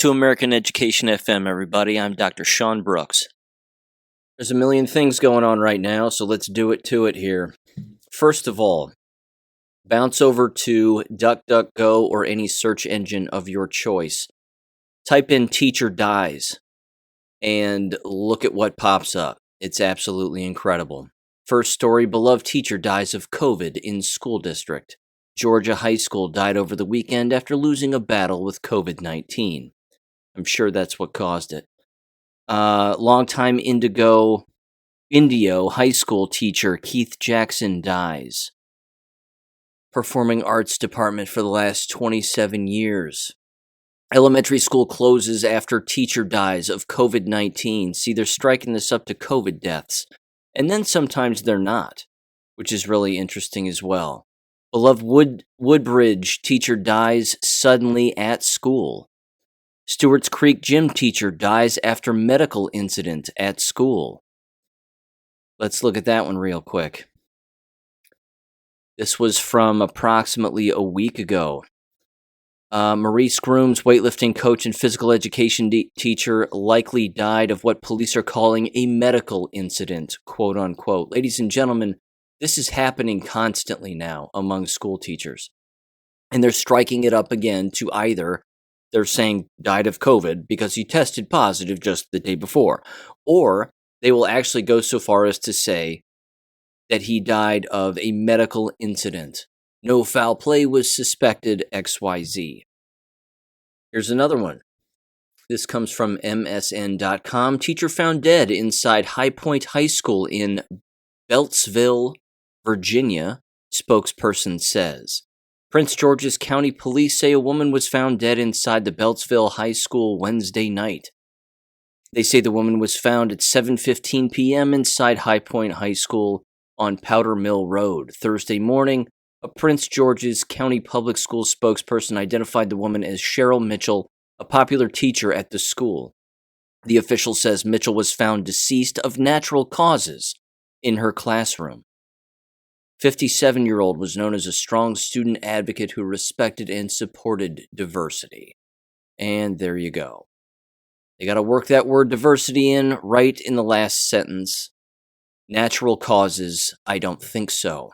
to American Education FM, everybody. I'm Dr. Sean Brooks. There's a million things going on right now, so let's do it to it here. First of all, bounce over to DuckDuckGo or any search engine of your choice. Type in teacher dies and look at what pops up. It's absolutely incredible. First story, beloved teacher dies of COVID in school district. Georgia high school died over the weekend after losing a battle with COVID-19. I'm sure that's what caused it. Longtime Indio high school teacher Keith Jackson dies. Performing arts department for the last 27 years. Elementary school closes after teacher dies of COVID-19. See, they're striking this up to COVID deaths. And then sometimes they're not, which is really interesting as well. Beloved Woodbridge teacher dies suddenly at school. Stewart's Creek gym teacher dies after medical incident at school. Let's look at that one real quick. This was from approximately a week ago. Maurice Grooms, weightlifting coach and physical education teacher, likely died of what police are calling a medical incident, quote unquote. Ladies and gentlemen, this is happening constantly now among school teachers. And they're striking it up again to either they're saying died of COVID because he tested positive just the day before, or they will actually go so far as to say that he died of a medical incident. No foul play was suspected, XYZ. Here's another one. This comes from MSN.com. Teacher found dead inside High Point High School in Beltsville, Virginia, spokesperson says. Prince George's County Police say a woman was found dead inside the Beltsville High School Wednesday night. They say the woman was found at 7:15 p.m. inside High Point High School on Powder Mill Road. Thursday morning, a Prince George's County Public School spokesperson identified the woman as Cheryl Mitchell, a popular teacher at the school. The official says Mitchell was found deceased of natural causes in her classroom. 57-year-old was known as a strong student advocate who respected and supported diversity. And there you go. They got to work that word diversity in right in the last sentence. Natural causes, I don't think so.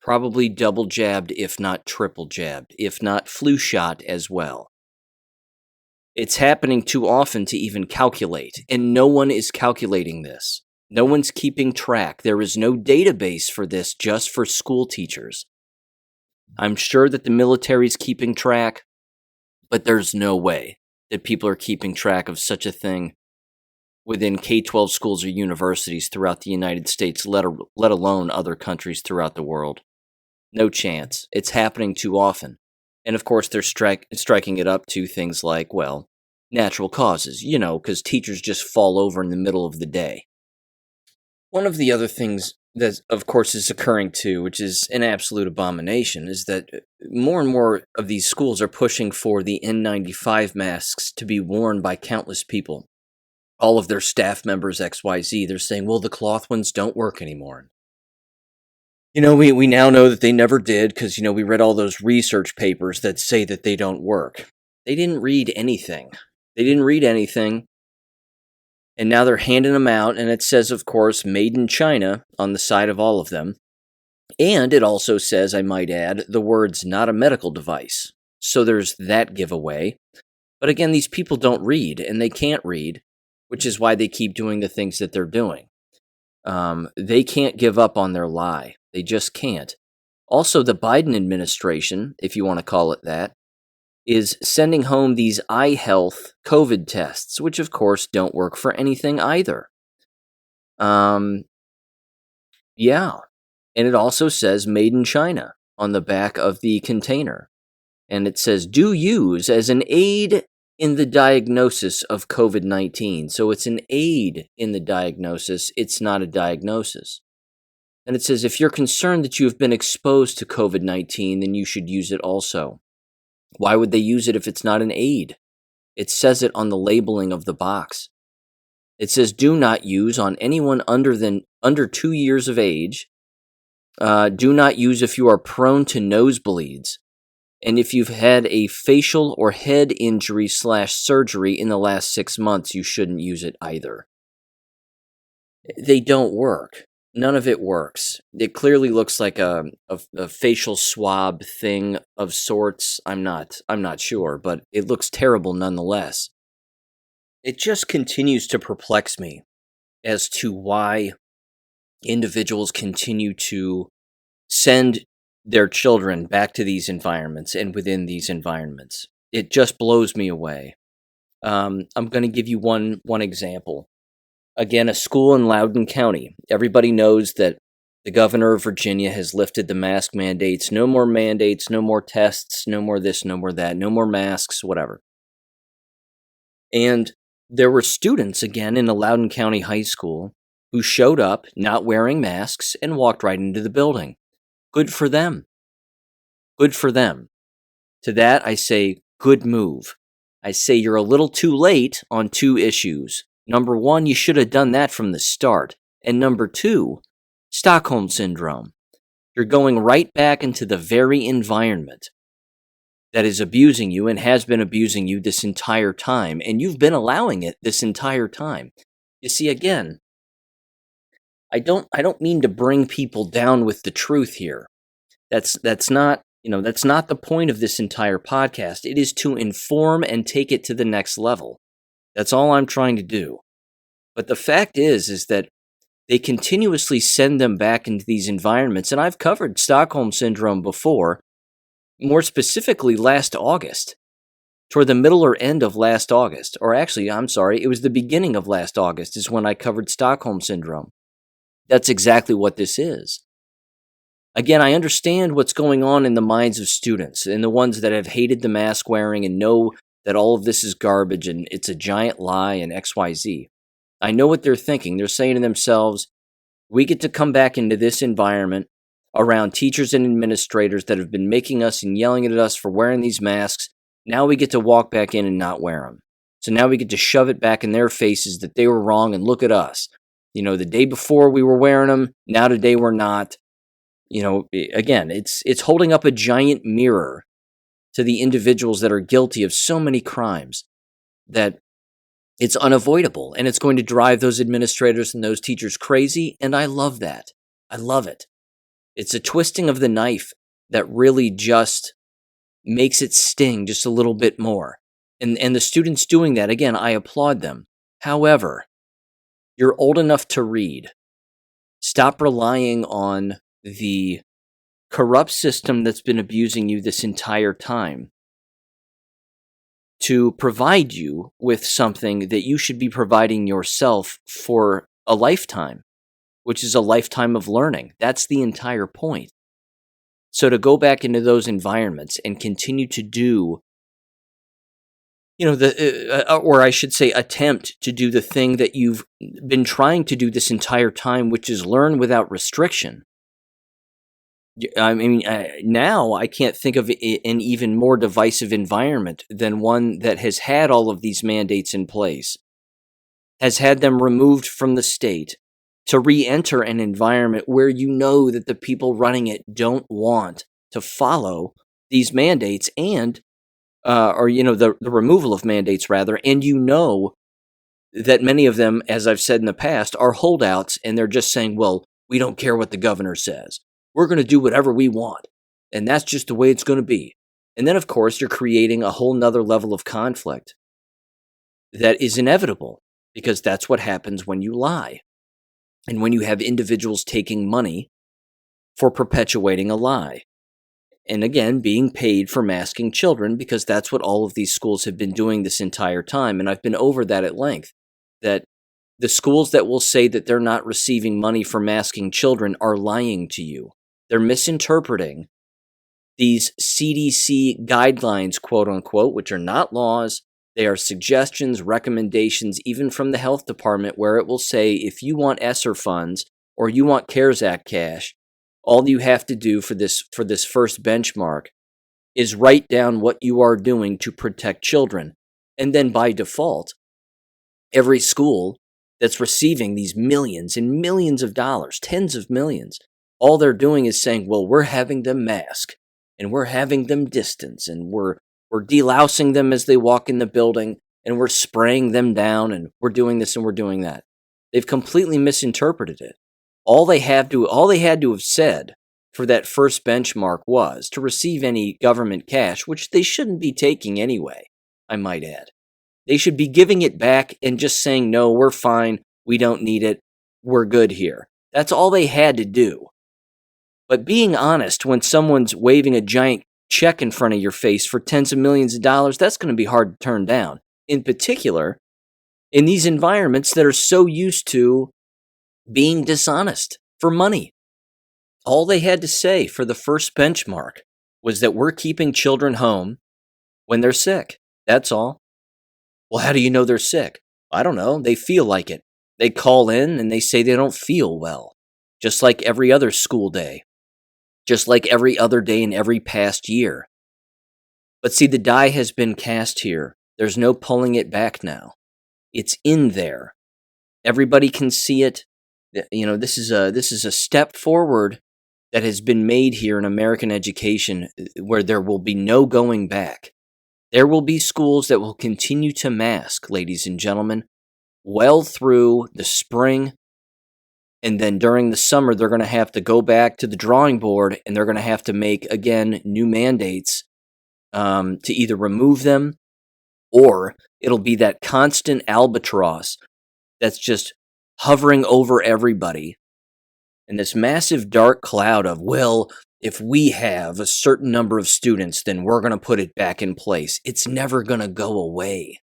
Probably double jabbed, if not triple jabbed, if not flu shot as well. It's happening too often to even calculate, and no one is calculating this. No one's keeping track. There is no database for this just for school teachers. I'm sure that the military's keeping track, but there's no way that people are keeping track of such a thing within K12 schools or universities throughout the United States, let alone other countries throughout the world. No chance. It's happening too often. And of course, they're striking it up to things like, well, natural causes, because teachers just fall over in the middle of the day. One of the other things that, of course, is occurring too, which is an absolute abomination, is that more and more of these schools are pushing for the N95 masks to be worn by countless people. All of their staff members, XYZ, they're saying, well, the cloth ones don't work anymore. We now know that they never did because, we read all those research papers that say that they don't work. They didn't read anything. And now they're handing them out, and it says, of course, made in China on the side of all of them. And it also says, I might add, the words not a medical device. So there's that giveaway. But again, these people don't read, and they can't read, which is why they keep doing the things that they're doing. They can't give up on their lie. They just can't. Also, the Biden administration, if you want to call it that, is sending home these eye health COVID tests, which of course don't work for anything either. Yeah. And it also says made in China on the back of the container. And it says do use as an aid in the diagnosis of COVID-19. So it's an aid in the diagnosis. It's not a diagnosis. And it says if you're concerned that you have been exposed to COVID-19, then you should use it also. Why would they use it if it's not an aid? It says it on the labeling of the box. It says do not use on anyone under 2 years of age. Do not use if you are prone to nosebleeds. And if you've had a facial or head injury / surgery in the last 6 months, you shouldn't use it either. They don't work. None of it works. It clearly looks like a facial swab thing of sorts. I'm not sure, but it looks terrible nonetheless. It just continues to perplex me as to why individuals continue to send their children back to these environments and within these environments. It just blows me away. I'm going to give you one example. Again, a school in Loudoun County. Everybody knows that the governor of Virginia has lifted the mask mandates. No more mandates, no more tests, no more this, no more that, no more masks, whatever. And there were students, again, in a Loudoun County high school who showed up not wearing masks and walked right into the building. Good for them. Good for them. To that, I say, good move. I say you're a little too late on 2 issues. Number 1, you should have done that from the start. And number 2, Stockholm Syndrome. You're going right back into the very environment that is abusing you and has been abusing you this entire time. And you've been allowing it this entire time. You see, again, I don't mean to bring people down with the truth here. That's not the point of this entire podcast. It is to inform and take it to the next level. That's all I'm trying to do. But the fact is that they continuously send them back into these environments. And I've covered Stockholm Syndrome before, more specifically last August, toward the middle or end of last August. Or actually, I'm sorry, it was the beginning of last August is when I covered Stockholm Syndrome. That's exactly what this is. Again, I understand what's going on in the minds of students and the ones that have hated the mask wearing and know that all of this is garbage and it's a giant lie and XYZ. I know what they're thinking. They're saying to themselves, we get to come back into this environment around teachers and administrators that have been making us and yelling at us for wearing these masks. Now we get to walk back in and not wear them. So now we get to shove it back in their faces that they were wrong and look at us. The day before we were wearing them, now today we're not. Again, it's holding up a giant mirror to the individuals that are guilty of so many crimes that it's unavoidable, and it's going to drive those administrators and those teachers crazy, and I love that. I love it. It's a twisting of the knife that really just makes it sting just a little bit more. And the students doing that, again, I applaud them. However, you're old enough to read. Stop relying on the corrupt system that's been abusing you this entire time to provide you with something that you should be providing yourself for a lifetime, which is a lifetime of learning. That's the entire point. So to go back into those environments and continue to do, or I should say attempt to do the thing that you've been trying to do this entire time, which is learn without restriction. I mean, now I can't think of an even more divisive environment than one that has had all of these mandates in place, has had them removed from the state, to re-enter an environment where you know that the people running it don't want to follow these mandates and, the removal of mandates rather, and that many of them, as I've said in the past, are holdouts and they're just saying, well, we don't care what the governor says. We're going to do whatever we want. And that's just the way it's going to be. And then, of course, you're creating a whole nother level of conflict that is inevitable because that's what happens when you lie. And when you have individuals taking money for perpetuating a lie. And again, being paid for masking children because that's what all of these schools have been doing this entire time. And I've been over that at length. That the schools that will say that they're not receiving money for masking children are lying to you. They're misinterpreting these CDC guidelines, quote unquote, which are not laws. They are suggestions, recommendations, even from the health department, where it will say if you want ESSER funds or you want CARES Act cash, all you have to do for this first benchmark is write down what you are doing to protect children. And then by default, every school that's receiving these millions and millions of dollars, tens of millions, all they're doing is saying, well, we're having them mask. and we're having them distance, and we're delousing them as they walk in the building, and we're spraying them down, and we're doing this and we're doing that. They've completely misinterpreted it. All they had to have said for that first benchmark was to receive any government cash, which they shouldn't be taking anyway, I might add. They should be giving it back and just saying, no, we're fine, we don't need it, we're good here. That's all they had to do. But being honest, when someone's waving a giant check in front of your face for tens of millions of dollars, that's going to be hard to turn down. In particular, in these environments that are so used to being dishonest for money. All they had to say for the first benchmark was that we're keeping children home when they're sick. That's all. Well, how do you know they're sick? I don't know. They feel like it. They call in and they say they don't feel well, just like every other school day, just like every other day in every past year. But see, the die has been cast here. There's no pulling it back now. It's in there. Everybody can see it. You know, this is a step forward that has been made here in American education where there will be no going back. There will be schools that will continue to mask, ladies and gentlemen, well through the spring. And then during the summer, they're going to have to go back to the drawing board and they're going to have to make, again, new mandates to either remove them or it'll be that constant albatross that's just hovering over everybody. And this massive dark cloud of, well, if we have a certain number of students, then we're going to put it back in place. It's never going to go away.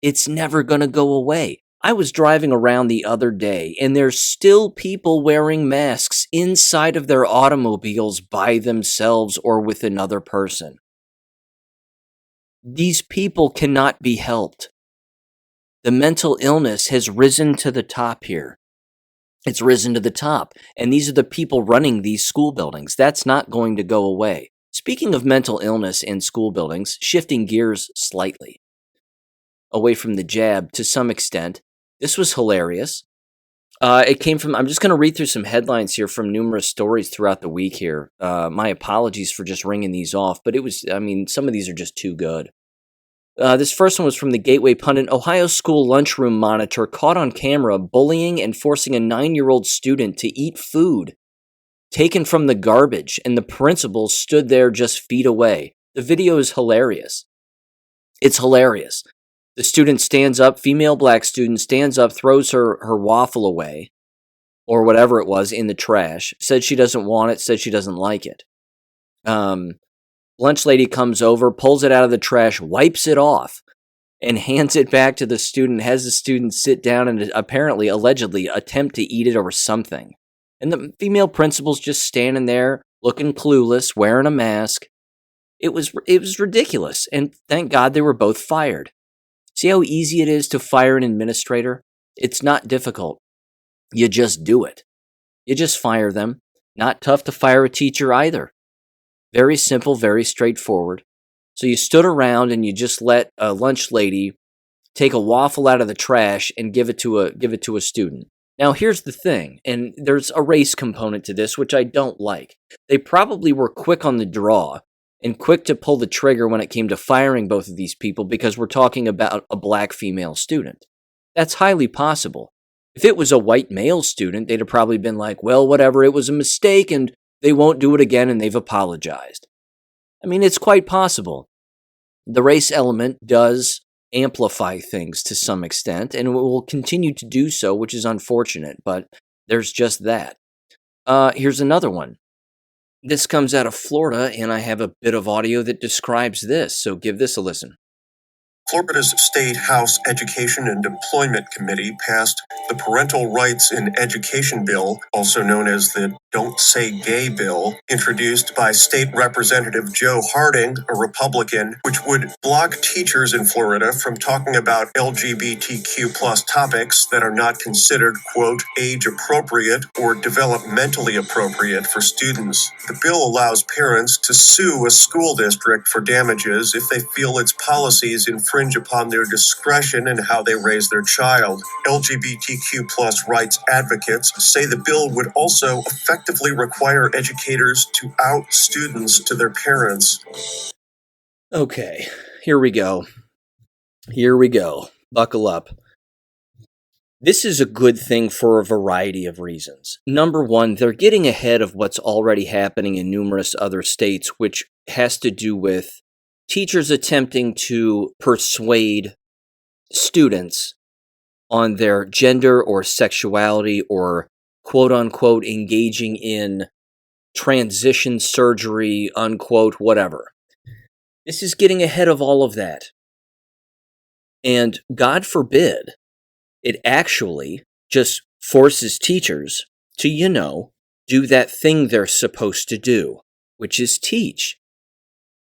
It's never going to go away. I was driving around the other day, and there's still people wearing masks inside of their automobiles by themselves or with another person. These people cannot be helped. The mental illness has risen to the top here. It's risen to the top. And these are the people running these school buildings. That's not going to go away. Speaking of mental illness in school buildings, shifting gears slightly away from the jab to some extent, this was hilarious. It came from, I'm just going to read through some headlines here from numerous stories throughout the week here. My apologies for just ringing these off, but some of these are just too good. This first one was from the Gateway Pundit. Ohio school lunchroom monitor caught on camera bullying and forcing a 9-year-old student to eat food taken from the garbage, and the principal stood there just feet away. The video is hilarious. It's hilarious. The student stands up, female black student stands up, throws her waffle away, or whatever it was, in the trash, said she doesn't want it, said she doesn't like it. Lunch lady comes over, pulls it out of the trash, wipes it off, and hands it back to the student, has the student sit down and allegedly attempt to eat it or something. And the female principal's just standing there, looking clueless, wearing a mask. It was ridiculous, and thank God they were both fired. See how easy it is to fire an administrator? It's not difficult. You just do it. You just fire them. Not tough to fire a teacher either. Very simple, very straightforward. So you stood around and you just let a lunch lady take a waffle out of the trash and give it to a student. Now here's the thing, and there's a race component to this, which I don't like. They probably were quick on the draw and quick to pull the trigger when it came to firing both of these people because we're talking about a black female student. That's highly possible. If it was a white male student, they'd have probably been like, well, whatever, it was a mistake and they won't do it again and they've apologized. I mean, it's quite possible. The race element does amplify things to some extent, and it will continue to do so, which is unfortunate, but there's just that. Here's another one. This comes out of Florida, and I have a bit of audio that describes this, so give this a listen. Florida's State House Education and Employment Committee passed the Parental Rights in Education Bill, also known as the Don't Say Gay Bill, introduced by State Representative Joe Harding, a Republican, which would block teachers in Florida from talking about LGBTQ plus topics that are not considered, quote, age appropriate or developmentally appropriate for students. The bill allows parents to sue a school district for damages if they feel its policies infringe infringe upon their discretion in how they raise their child. LGBTQ plus rights advocates say the bill would also effectively require educators to out students to their parents. Okay, here we go. Here we go. Buckle up. This is a good thing for a variety of reasons. Number one, they're getting ahead of what's already happening in numerous other states, which has to do with teachers attempting to persuade students on their gender or sexuality or quote unquote engaging in transition surgery, unquote, whatever. This is getting ahead of all of that. And God forbid it actually just forces teachers to, do that thing they're supposed to do, which is teach.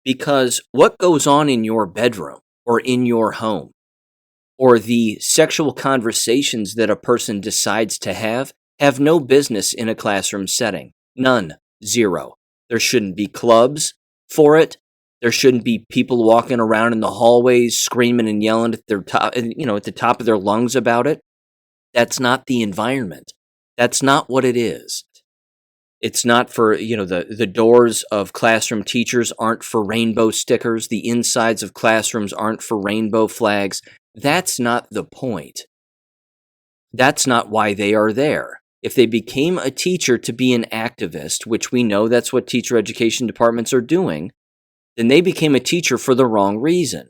Because what goes on in your bedroom or in your home, or the sexual conversations that a person decides to have no business in a classroom setting. None. Zero. There shouldn't be clubs for it. There shouldn't be people walking around in the hallways screaming and yelling at their top, at the top of their lungs about it. That's not the environment. That's not what it is. It's not for, the doors of classroom teachers aren't for rainbow stickers. The insides of classrooms aren't for rainbow flags. That's not the point. That's not why they are there. If they became a teacher to be an activist, which we know that's what teacher education departments are doing, then they became a teacher for the wrong reason.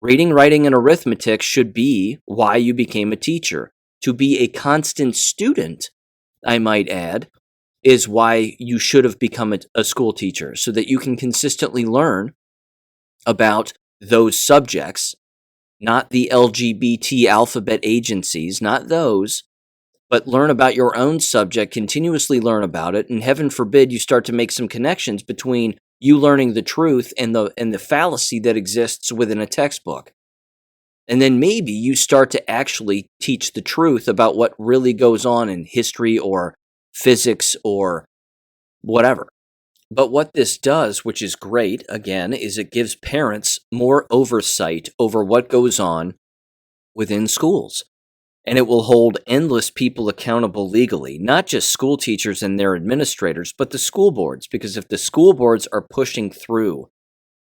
Reading, writing, and arithmetic should be why you became a teacher. To be a constant student, I might add, is why you should have become a school teacher, so that you can consistently learn about those subjects, not the LGBT alphabet agencies, not those, but learn about your own subject, continuously learn about it, and heaven forbid you start to make some connections between you learning the truth and the fallacy that exists within a textbook. And then maybe you start to actually teach the truth about what really goes on in history or physics or whatever. But what this does, which is great, again, is it gives parents more oversight over what goes on within schools. And it will hold endless people accountable legally, not just school teachers and their administrators, but the school boards. Because if the school boards are pushing through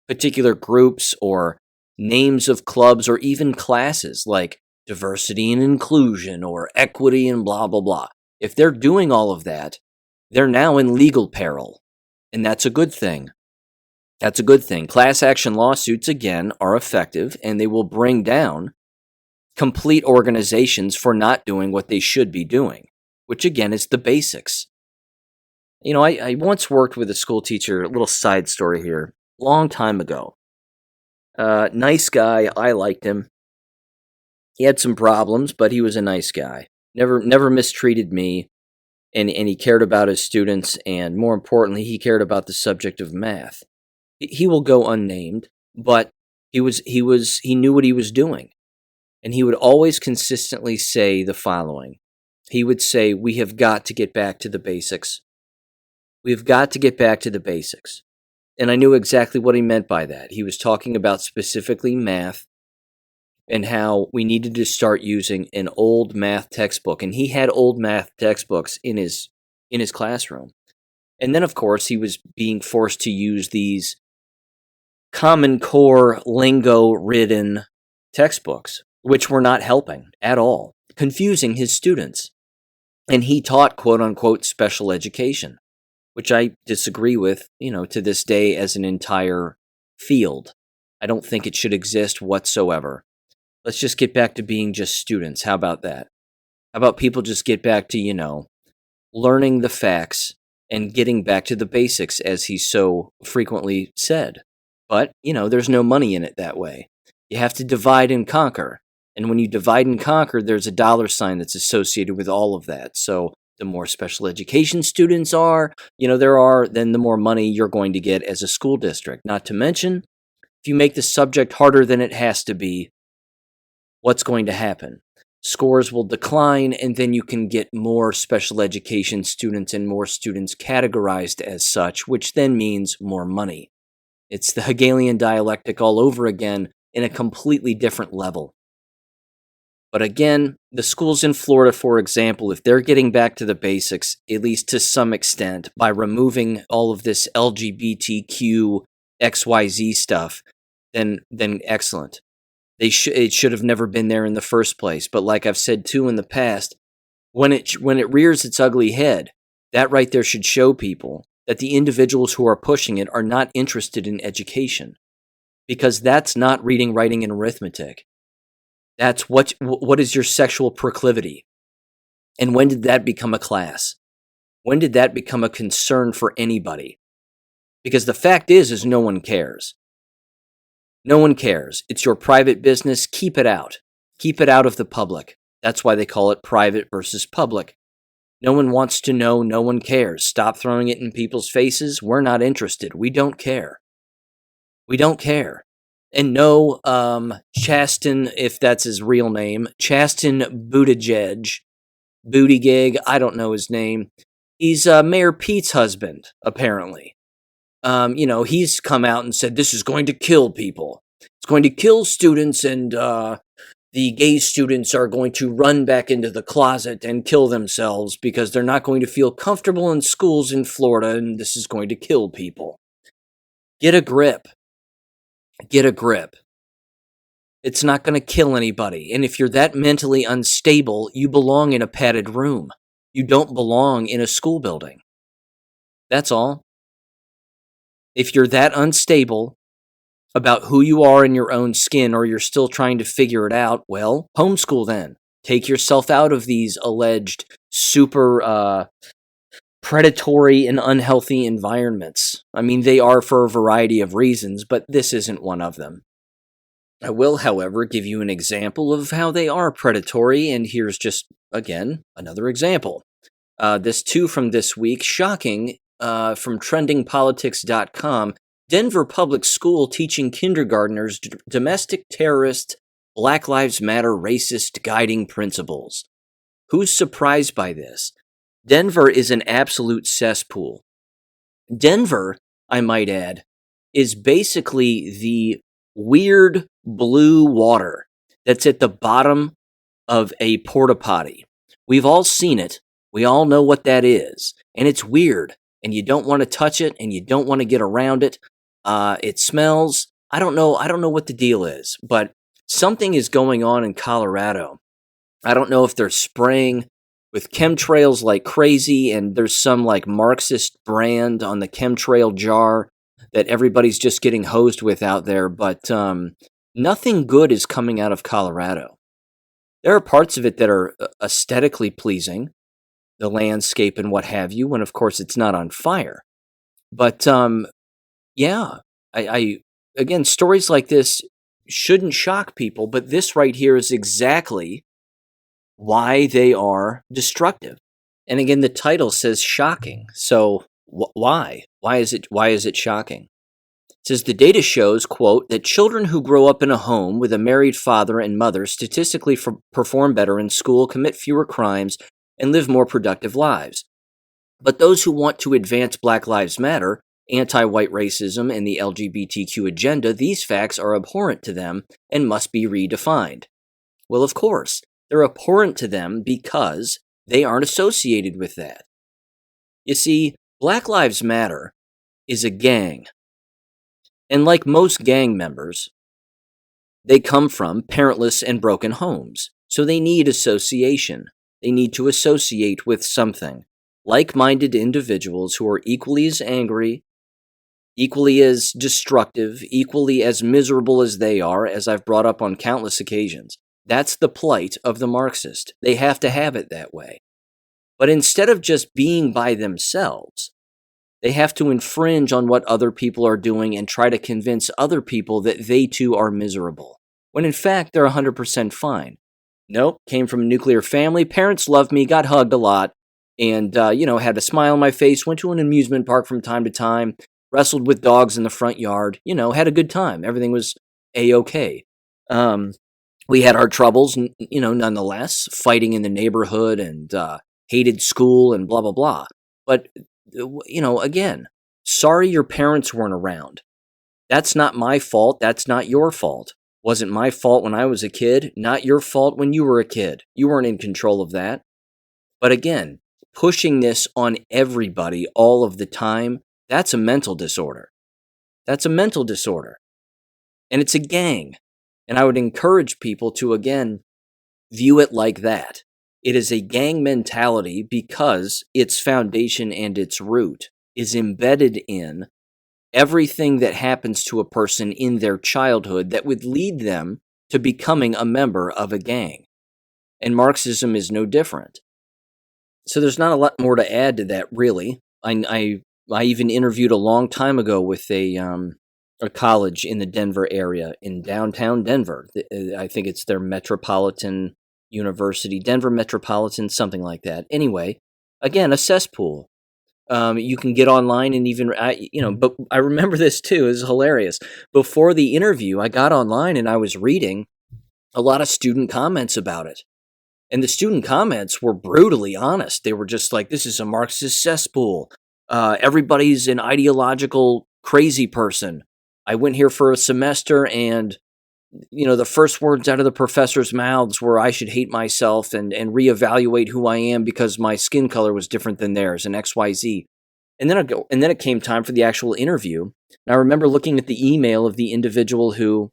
particular groups or names of clubs or even classes like diversity and inclusion or equity and blah, blah, blah, if they're doing all of that, they're now in legal peril. And that's a good thing. That's a good thing. Class action lawsuits, again, are effective, and they will bring down complete organizations for not doing what they should be doing, which, again, is the basics. I once worked with a school teacher, a little side story here, long time ago. Nice guy. I liked him. He had some problems, but he was a nice guy. Never mistreated me. And he cared about his students, and more importantly, he cared about the subject of math. He will go unnamed, but he knew what he was doing. And he would always consistently say the following. He would say, "We have got to get back to the basics. We've got to get back to the basics." And I knew exactly what he meant by that. He was talking about specifically math and how we needed to start using an old math textbook. And he had old math textbooks in his classroom. And then, of course, he was being forced to use these Common Core lingo-ridden textbooks, which were not helping at all, confusing his students. And he taught, quote-unquote, special education, which I disagree with, to this day as an entire field. I don't think it should exist whatsoever. Let's just get back to being just students. How about that? How about people just get back to, learning the facts and getting back to the basics, as he so frequently said. But, there's no money in it that way. You have to divide and conquer. And when you divide and conquer, there's a dollar sign that's associated with all of that. So the more special education students are, then the more money you're going to get as a school district. Not to mention, if you make the subject harder than it has to be, what's going to happen? Scores will decline, and then you can get more special education students and more students categorized as such, which then means more money. It's the Hegelian dialectic all over again, in a completely different level. But again, the schools in Florida, for example, if they're getting back to the basics, at least to some extent, by removing all of this LGBTQ XYZ stuff, then excellent. It should have never been there in the first place. But like I've said too in the past, when it rears its ugly head, that right there should show people that the individuals who are pushing it are not interested in education, because that's not reading, writing, and arithmetic. That's what is your sexual proclivity? And when did that become a class? When did that become a concern for anybody? Because the fact is no one cares. No one cares. It's your private business. Keep it out. Keep it out of the public. That's why they call it private versus public. No one wants to know. No one cares. Stop throwing it in people's faces. We're not interested. We don't care. We don't care. And no, Chasten, if that's his real name, Chasten Buttigieg, I don't know his name. He's Mayor Pete's husband, apparently. He's come out and said this is going to kill people. It's going to kill students, and the gay students are going to run back into the closet and kill themselves because they're not going to feel comfortable in schools in Florida, and this is going to kill people. Get a grip. Get a grip. It's not going to kill anybody. And if you're that mentally unstable, you belong in a padded room. You don't belong in a school building. That's all. If you're that unstable about who you are in your own skin, or you're still trying to figure it out, well, homeschool then. Take yourself out of these alleged super predatory and unhealthy environments. I mean, they are for a variety of reasons, but this isn't one of them. I will, however, give you an example of how they are predatory, and here's just, again, another example. This too from this week, shocking, from trendingpolitics.com, Denver Public School teaching kindergartners domestic terrorist, Black Lives Matter racist guiding principles. Who's surprised by this? Denver is an absolute cesspool. Denver, I might add, is basically the weird blue water that's at the bottom of a porta potty. We've all seen it. We all know what that is. And it's weird. And you don't want to touch it, and you don't want to get around it. It smells. I don't know what the deal is, but something is going on in Colorado. I don't know if they're spraying with chemtrails like crazy, and there's some like Marxist brand on the chemtrail jar that everybody's just getting hosed with out there, but nothing good is coming out of Colorado. There are parts of it that are aesthetically pleasing, the landscape and what have you, when of course it's not on fire. But yeah, I again, stories like this shouldn't shock people, but this right here is exactly why they are destructive. And again, the title says shocking. So why? Why is it shocking? It says the data shows, quote, that children who grow up in a home with a married father and mother statistically perform better in school, commit fewer crimes, and live more productive lives. But those who want to advance Black Lives Matter, anti-white racism, and the LGBTQ agenda, these facts are abhorrent to them and must be redefined. Well, of course, they're abhorrent to them because they aren't associated with that. You see, Black Lives Matter is a gang. And like most gang members, they come from parentless and broken homes. So they need association. They need to associate with something. Like-minded individuals who are equally as angry, equally as destructive, equally as miserable as they are, as I've brought up on countless occasions. That's the plight of the Marxist. They have to have it that way. But instead of just being by themselves, they have to infringe on what other people are doing and try to convince other people that they too are miserable, when in fact they're 100% fine. Nope, came from a nuclear family, parents loved me, got hugged a lot, and, had a smile on my face, went to an amusement park from time to time, wrestled with dogs in the front yard, had a good time. Everything was A-okay. We had our troubles, nonetheless, fighting in the neighborhood and hated school and blah, blah, blah. But, again, sorry your parents weren't around. That's not my fault. That's not your fault. Wasn't my fault when I was a kid, not your fault when you were a kid. You weren't in control of that. But again, pushing this on everybody all of the time, that's a mental disorder. That's a mental disorder. And it's a gang. And I would encourage people to, again, view it like that. It is a gang mentality because its foundation and its root is embedded in everything that happens to a person in their childhood that would lead them to becoming a member of a gang. And Marxism is no different. So there's not a lot more to add to that, really. I even interviewed a long time ago with a college in the Denver area, in downtown Denver. I think it's their Metropolitan University, Denver Metropolitan, something like that. Anyway, again, a cesspool. You can get online and even, but I remember this too. It's hilarious. Before the interview, I got online and I was reading a lot of student comments about it. And the student comments were brutally honest. They were just like, this is a Marxist cesspool. Everybody's an ideological crazy person. I went here for a semester and, the first words out of the professor's mouths were I should hate myself and reevaluate who I am because my skin color was different than theirs and XYZ. And then it came time for the actual interview. And I remember looking at the email of the individual who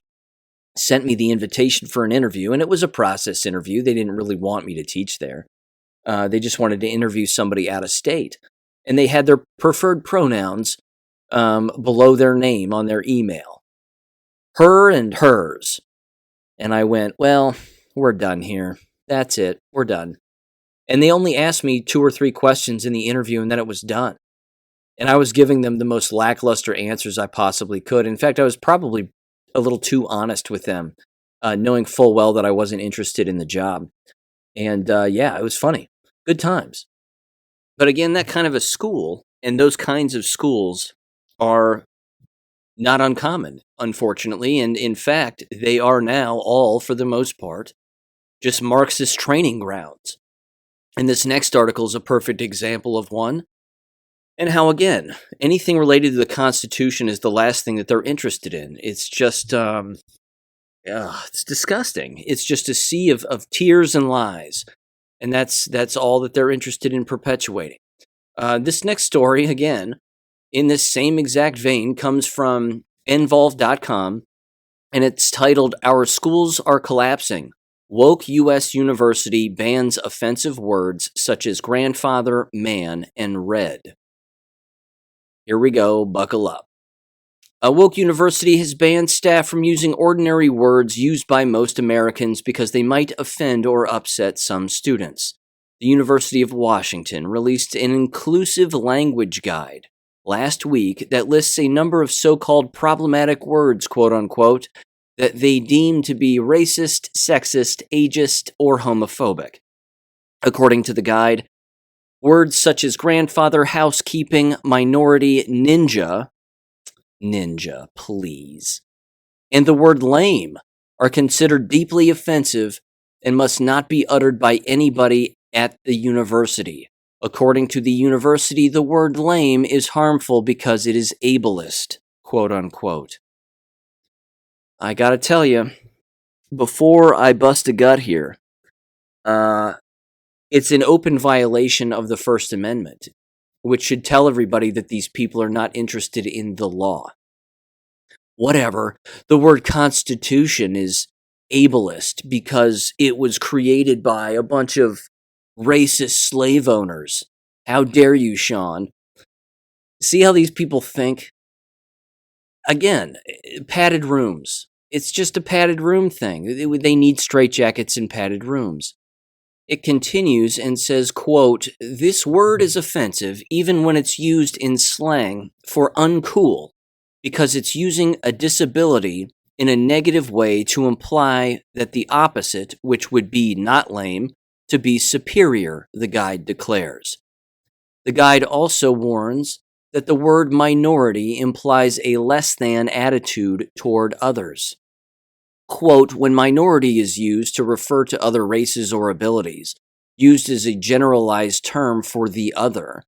sent me the invitation for an interview, and it was a process interview. They didn't really want me to teach there. They just wanted to interview somebody out of state. And they had their preferred pronouns below their name on their email. Her and hers. And I went, well, we're done here. That's it. We're done. And they only asked me 2 or 3 questions in the interview, and then it was done. And I was giving them the most lackluster answers I possibly could. In fact, I was probably a little too honest with them, knowing full well that I wasn't interested in the job. And it was funny. Good times. But again, that kind of a school and those kinds of schools are not uncommon, unfortunately. And in fact, they are now all, for the most part, just Marxist training grounds. And this next article is a perfect example of one. And how, again, anything related to the Constitution is the last thing that they're interested in. It's just, it's disgusting. It's just a sea of tears and lies. And that's all that they're interested in perpetuating. This next story, again, in this same exact vein, comes from Envolve.com, and it's titled, Our Schools Are Collapsing. Woke U.S. University Bans Offensive Words Such as Grandfather, Man, and Red. Here we go, buckle up. A woke university has banned staff from using ordinary words used by most Americans because they might offend or upset some students. The University of Washington released an inclusive language guide last week that lists a number of so-called problematic words, quote-unquote, that they deem to be racist, sexist, ageist, or homophobic. According to the guide, words such as grandfather, housekeeping, minority, ninja, please, and the word lame are considered deeply offensive and must not be uttered by anybody at the university. According to the university, the word lame is harmful because it is ableist, quote unquote. I gotta tell you, before I bust a gut here, it's an open violation of the First Amendment, which should tell everybody that these people are not interested in the law. Whatever. The word Constitution is ableist because it was created by a bunch of racist slave owners. How dare you, Sean? See how these people think? Again, padded rooms. It's just a padded room thing. They need straitjackets in padded rooms. It continues and says, quote, this word is offensive even when it's used in slang for uncool because it's using a disability in a negative way to imply that the opposite, which would be not lame, to be superior, the guide declares. The guide also warns that the word minority implies a less than attitude toward others. Quote, when minority is used to refer to other races or abilities, used as a generalized term for the other,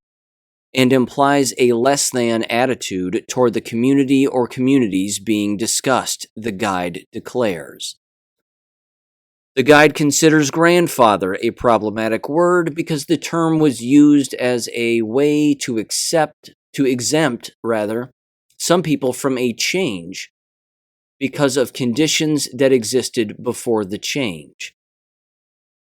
and implies a less than attitude toward the community or communities being discussed, the guide declares. The guide considers grandfather a problematic word because the term was used as a way to exempt some people from a change because of conditions that existed before the change.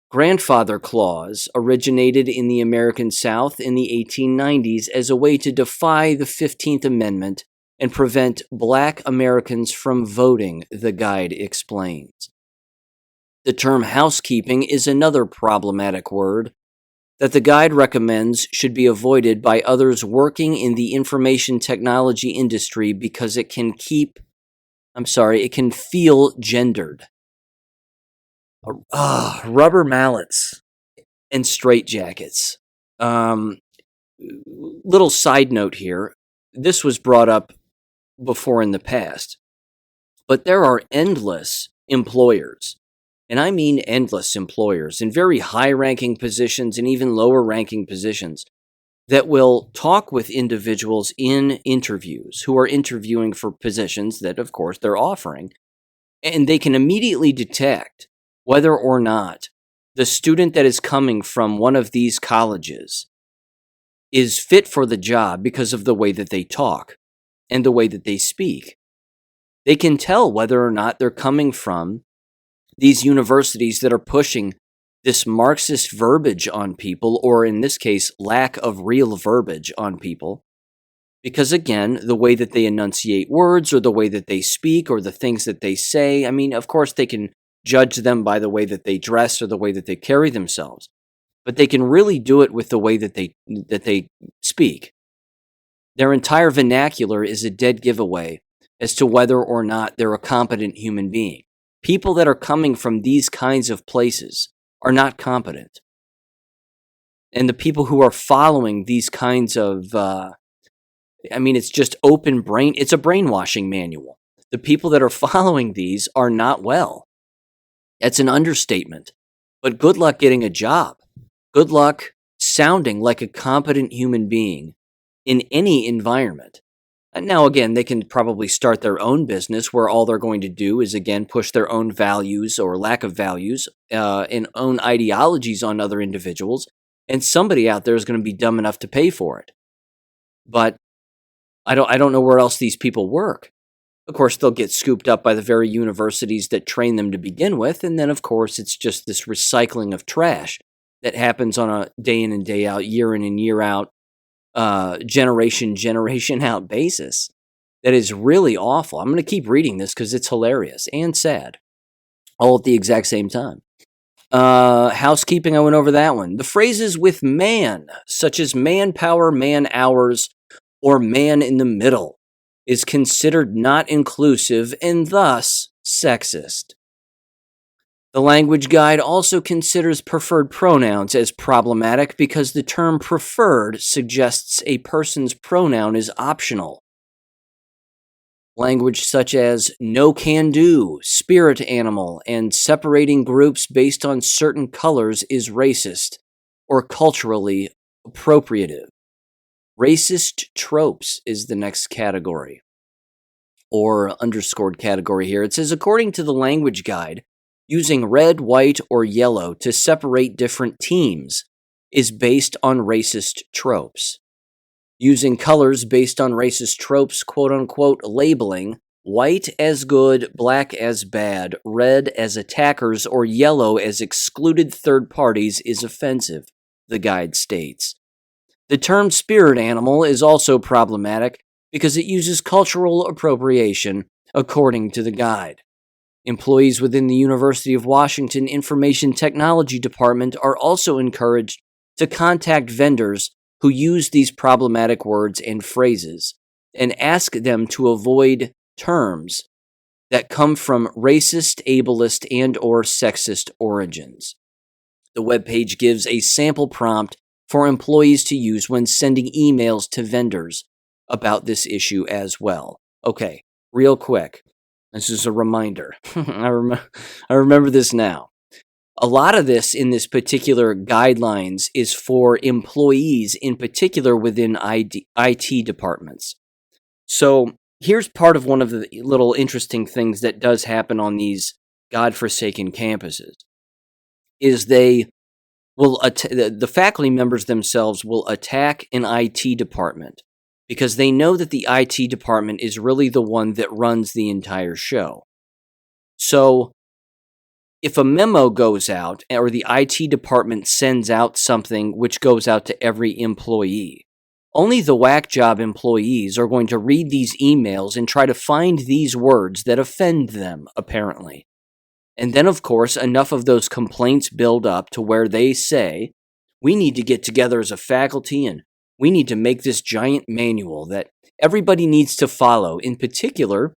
Grandfather clause originated in the American South in the 1890s as a way to defy the 15th Amendment and prevent Black Americans from voting, the guide explains. The term housekeeping is another problematic word that the guide recommends should be avoided by others working in the information technology industry because it can feel gendered. Rubber mallets and straitjackets. Little side note here. This was brought up before in the past, but there are endless employers, and I mean endless employers in very high-ranking positions and even lower-ranking positions that will talk with individuals in interviews who are interviewing for positions that, of course, they're offering, and they can immediately detect whether or not the student that is coming from one of these colleges is fit for the job because of the way that they talk and the way that they speak. They can tell whether or not they're coming from these universities that are pushing this Marxist verbiage on people, or in this case, lack of real verbiage on people. Because again, the way that they enunciate words or the way that they speak or the things that they say, I mean, of course they can judge them by the way that they dress or the way that they carry themselves. But they can really do it with the way that they speak. Their entire vernacular is a dead giveaway as to whether or not they're a competent human being. People that are coming from these kinds of places are not competent. And the people who are following these kinds of, it's just it's a brainwashing manual. The people that are following these are not well. That's an understatement. But good luck getting a job. Good luck sounding like a competent human being in any environment. And now, again, they can probably start their own business where all they're going to do is, again, push their own values or lack of values and own ideologies on other individuals. And somebody out there is going to be dumb enough to pay for it. But I don't know where else these people work. Of course, they'll get scooped up by the very universities that train them to begin with. And then, of course, it's just this recycling of trash that happens on a day in and day out, year in and year out, generation out basis. That is really awful. I'm going to keep reading this because it's hilarious and sad all at the exact same time. Housekeeping, I went over that one. The phrases with man, such as manpower, man hours, or man in the middle, is considered not inclusive and thus sexist. The language guide also considers preferred pronouns as problematic because the term preferred suggests a person's pronoun is optional. Language such as no can do, spirit animal, and separating groups based on certain colors is racist or culturally appropriative. Racist tropes is the next category, or underscored category here. It says, according to the language guide, using red, white, or yellow to separate different teams is based on racist tropes. Using colors based on racist tropes, quote-unquote, labeling white as good, black as bad, red as attackers, or yellow as excluded third parties is offensive, the guide states. The term spirit animal is also problematic because it uses cultural appropriation, according to the guide. Employees within the University of Washington Information Technology Department are also encouraged to contact vendors who use these problematic words and phrases and ask them to avoid terms that come from racist, ableist, and or sexist origins. The webpage gives a sample prompt for employees to use when sending emails to vendors about this issue as well. Okay, real quick. This is a reminder. I remember this now. A lot of this in this particular guidelines is for employees, in particular within IT departments. So here's part of one of the little interesting things that does happen on these godforsaken campuses, is they will the faculty members themselves will attack an IT department because they know that the IT department is really the one that runs the entire show. So if a memo goes out or the IT department sends out something which goes out to every employee, only the whack job employees are going to read these emails and try to find these words that offend them, apparently. And then, of course, enough of those complaints build up to where they say, we need to get together as a faculty and we need to make this giant manual that everybody needs to follow, in particular,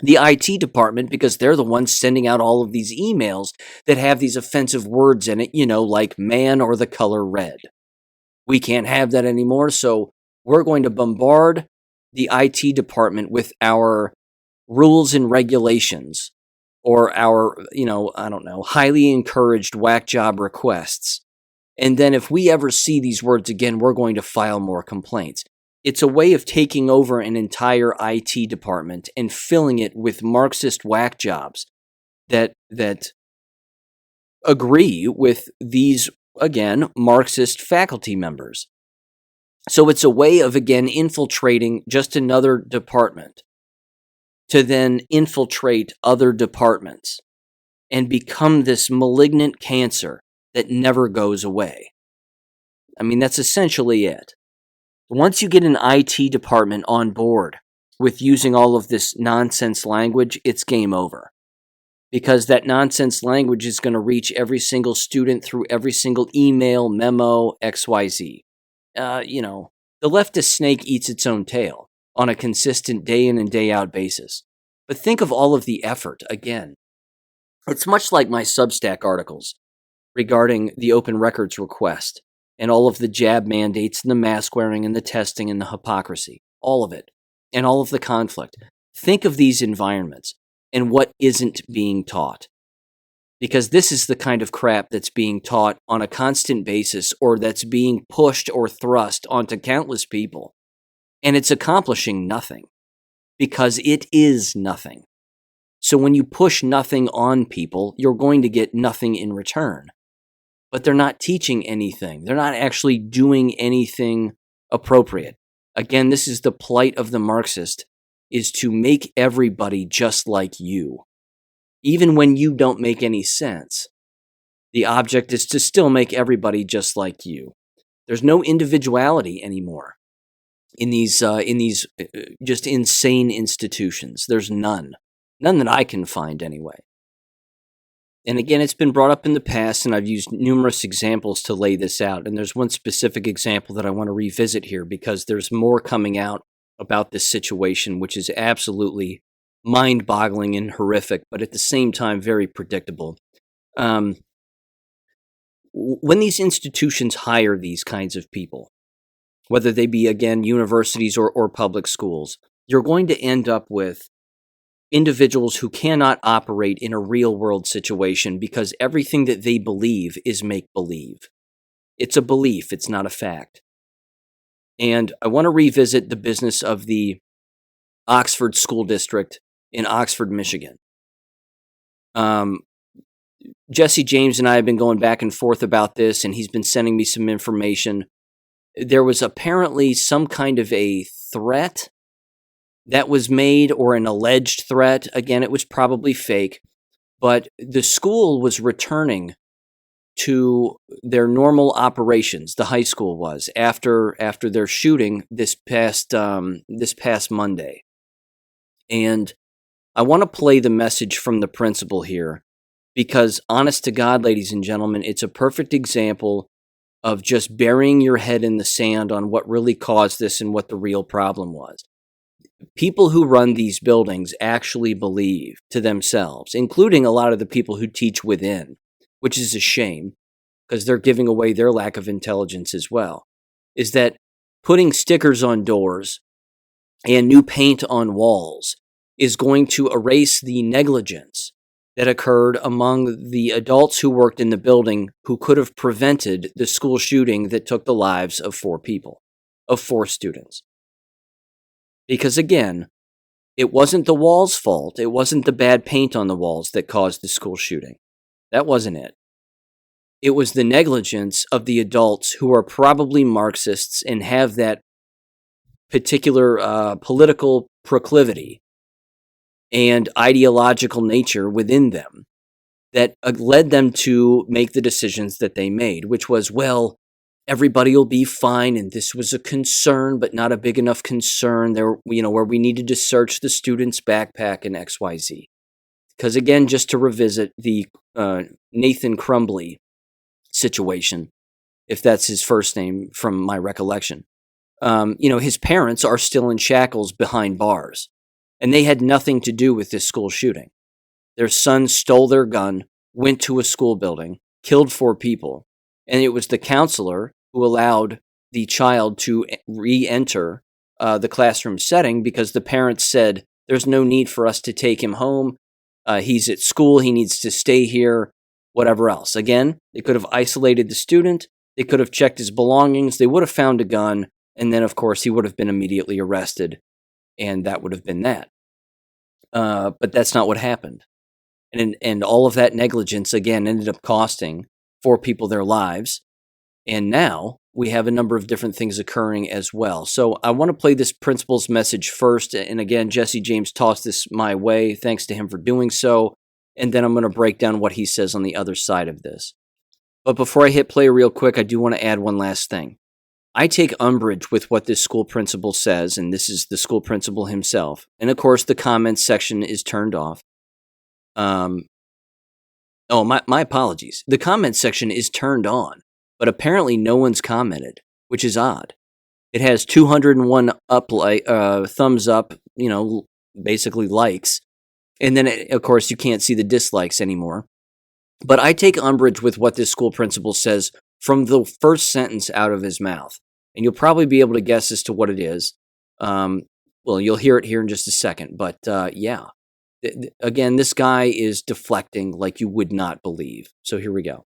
the IT department, because they're the ones sending out all of these emails that have these offensive words in it, like man or the color red. We can't have that anymore, so we're going to bombard the IT department with our rules and regulations or our, highly encouraged whack job requests. And then if we ever see these words again, we're going to file more complaints. It's a way of taking over an entire IT department and filling it with Marxist whack jobs that agree with these, again, Marxist faculty members. So it's a way of, again, infiltrating just another department to then infiltrate other departments and become this malignant cancer that never goes away. I mean, that's essentially it. Once you get an IT department on board with using all of this nonsense language, it's game over. Because that nonsense language is going to reach every single student through every single email, memo, XYZ. The leftist snake eats its own tail on a consistent day in and day out basis. But think of all of the effort, again. It's much like my Substack articles regarding the open records request and all of the jab mandates and the mask wearing and the testing and the hypocrisy, all of it, and all of the conflict. Think of these environments and what isn't being taught. Because this is the kind of crap that's being taught on a constant basis or that's being pushed or thrust onto countless people. And it's accomplishing nothing. Because it is nothing. So when you push nothing on people, you're going to get nothing in return. But they're not teaching anything. They're not actually doing anything appropriate. Again, this is the plight of the Marxist, is to make everybody just like you. Even when you don't make any sense, the object is to still make everybody just like you. There's no individuality anymore in these just insane institutions. There's none that I can find anyway. And again, it's been brought up in the past, and I've used numerous examples to lay this out. And there's one specific example that I want to revisit here because there's more coming out about this situation, which is absolutely mind-boggling and horrific, but at the same time very predictable. When these institutions hire these kinds of people, whether they be, again, universities or public schools, you're going to end up with individuals who cannot operate in a real-world situation because everything that they believe is make-believe. It's a belief, it's not a fact. And I want to revisit the business of the Oxford School District in Oxford, Michigan. Jesse James and I have been going back and forth about this, and he's been sending me some information. There was apparently some kind of a threat that was made, or an alleged threat. Again, it was probably fake, but the school was returning to their normal operations. The high school was after their shooting this past Monday. And I want to play the message from the principal here because, honest to God, ladies and gentlemen, it's a perfect example of just burying your head in the sand on what really caused this and what the real problem was. People who run these buildings actually believe to themselves, including a lot of the people who teach within, which is a shame because they're giving away their lack of intelligence as well, is that putting stickers on doors and new paint on walls is going to erase the negligence that occurred among the adults who worked in the building who could have prevented the school shooting that took the lives of 4 people, of 4 students. Because again, it wasn't the wall's fault. It wasn't the bad paint on the walls that caused the school shooting. That wasn't it. It was the negligence of the adults who are probably Marxists and have that particular political proclivity and ideological nature within them that led them to make the decisions that they made, which was, well, everybody will be fine, and this was a concern, but not a big enough concern there, where we needed to search the student's backpack and XYZ. Because again, just to revisit the Nathan Crumbly situation, if that's his first name from my recollection, his parents are still in shackles behind bars, and they had nothing to do with this school shooting. Their son stole their gun, went to a school building, killed 4 people, and it was the counselor who allowed the child to re-enter the classroom setting because the parents said, there's no need for us to take him home. He's at school. He needs to stay here, whatever else. Again, they could have isolated the student. They could have checked his belongings. They would have found a gun. And then, of course, he would have been immediately arrested. And that would have been that. But that's not what happened. And all of that negligence, again, ended up costing 4 people their lives. And now we have a number of different things occurring as well. So I want to play this principal's message first. And again, Jesse James tossed this my way. Thanks to him for doing so. And then I'm going to break down what he says on the other side of this. But before I hit play real quick, I do want to add one last thing. I take umbrage with what this school principal says, and this is the school principal himself. And of course, the comments section is turned off. My apologies. The comments section is turned on, but apparently no one's commented, which is odd. It has 201 thumbs up, basically likes. And then, of course, you can't see the dislikes anymore. But I take umbrage with what this school principal says from the first sentence out of his mouth. And you'll probably be able to guess as to what it is. You'll hear it here in just a second. But yeah, again, this guy is deflecting like you would not believe. So here we go.